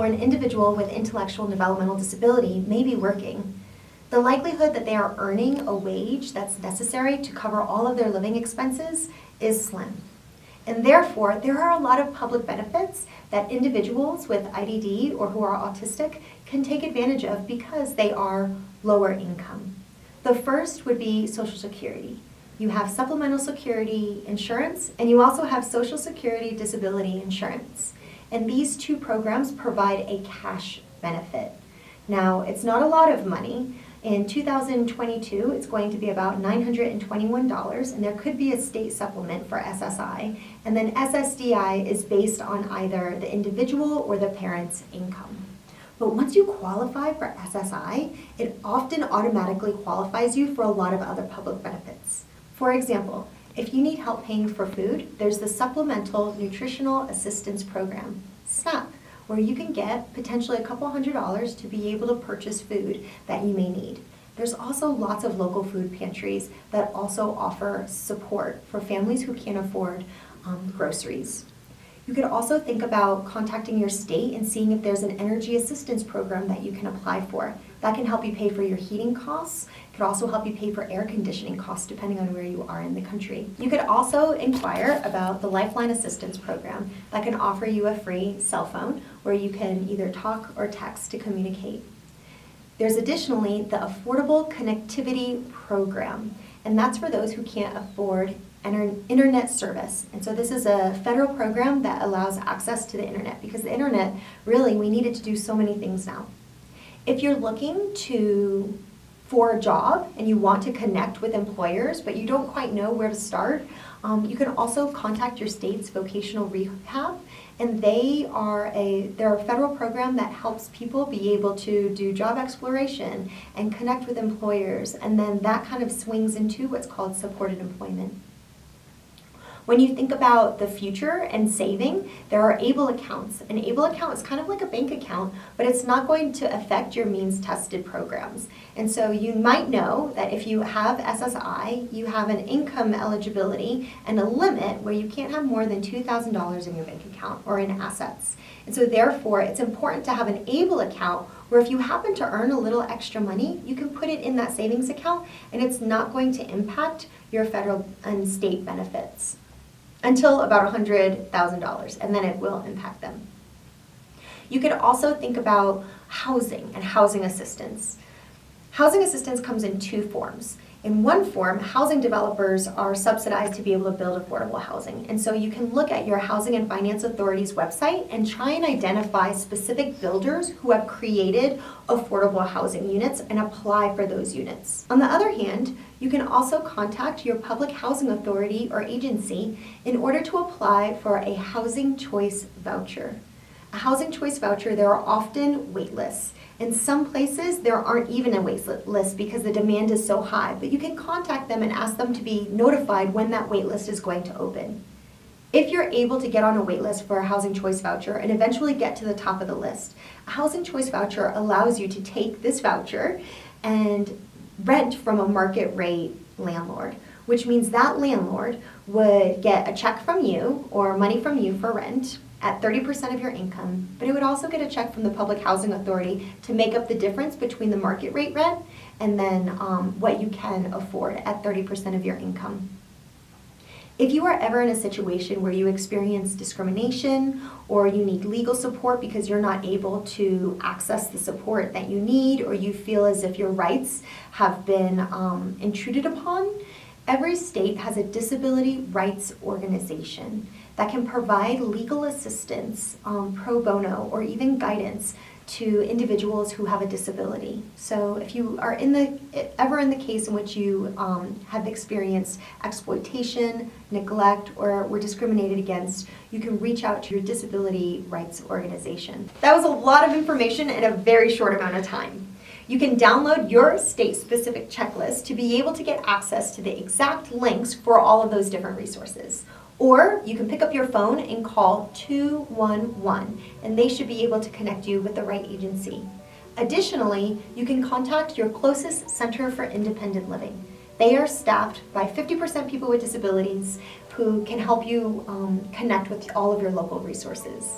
an individual with intellectual and developmental disability may be working, the likelihood that they are earning a wage that's necessary to cover all of their living expenses is slim. And therefore, there are a lot of public benefits that individuals with IDD or who are autistic can take advantage of because they are lower income. The first would be Social Security. You have supplemental security insurance, and you also have Social Security disability insurance. And these two programs provide a cash benefit. Now, it's not a lot of money. In 2022, it's going to be about $921, and there could be a state supplement for SSI. And then SSDI is based on either the individual or the parent's income. But once you qualify for SSI, it often automatically qualifies you for a lot of other public benefits. For example, if you need help paying for food, there's the Supplemental Nutritional Assistance Program, SNAP, where you can get potentially a couple $100s to be able to purchase food that you may need. There's also lots of local food pantries that also offer support for families who can't afford groceries. You could also think about contacting your state and seeing if there's an energy assistance program that you can apply for. That can help you pay for your heating costs. It could also help you pay for air conditioning costs depending on where you are in the country. You could also inquire about the Lifeline Assistance Program that can offer you a free cell phone where you can either talk or text to communicate. There's additionally the Affordable Connectivity Program, and that's for those who can't afford internet service. And so this is a federal program that allows access to the internet because the internet, really, we need it to do so many things now. If you're looking for a job and you want to connect with employers, but you don't quite know where to start, you can also contact your state's vocational rehab, and they're a federal program that helps people be able to do job exploration and connect with employers, and then that kind of swings into what's called supported employment. When you think about the future and saving, there are ABLE accounts. An ABLE account is kind of like a bank account, but it's not going to affect your means-tested programs. And so you might know that if you have SSI, you have an income eligibility and a limit where you can't have more than $2,000 in your bank account or in assets. And so therefore, it's important to have an ABLE account where if you happen to earn a little extra money, you can put it in that savings account and it's not going to impact your federal and state benefits until about $100,000, and then it will impact them. You could also think about housing and housing assistance. Housing assistance comes in two forms. In one form, housing developers are subsidized to be able to build affordable housing. And so you can look at your Housing and Finance Authority's website and try and identify specific builders who have created affordable housing units and apply for those units. On the other hand, you can also contact your public housing authority or agency in order to apply for a housing choice voucher. A housing choice voucher, there are often wait lists. In some places, there aren't even a wait list because the demand is so high, but you can contact them and ask them to be notified when that wait list is going to open. If you're able to get on a wait list for a housing choice voucher and eventually get to the top of the list, a housing choice voucher allows you to take this voucher and rent from a market rate landlord, which means that landlord would get a check from you or money from you for rent at 30% of your income, but it would also get a check from the Public Housing Authority to make up the difference between the market rate rent and then what you can afford at 30% of your income. If you are ever in a situation where you experience discrimination or you need legal support because you're not able to access the support that you need, or you feel as if your rights have been intruded upon, every state has a disability rights organization that can provide legal assistance, pro bono, or even guidance to individuals who have a disability. So if you are ever in the case in which you have experienced exploitation, neglect, or were discriminated against, you can reach out to your disability rights organization. That was a lot of information in a very short amount of time. You can download your state-specific checklist to be able to get access to the exact links for all of those different resources. Or you can pick up your phone and call 211, and they should be able to connect you with the right agency. Additionally, you can contact your closest Center for Independent Living. They are staffed by 50% people with disabilities who can help you connect with all of your local resources.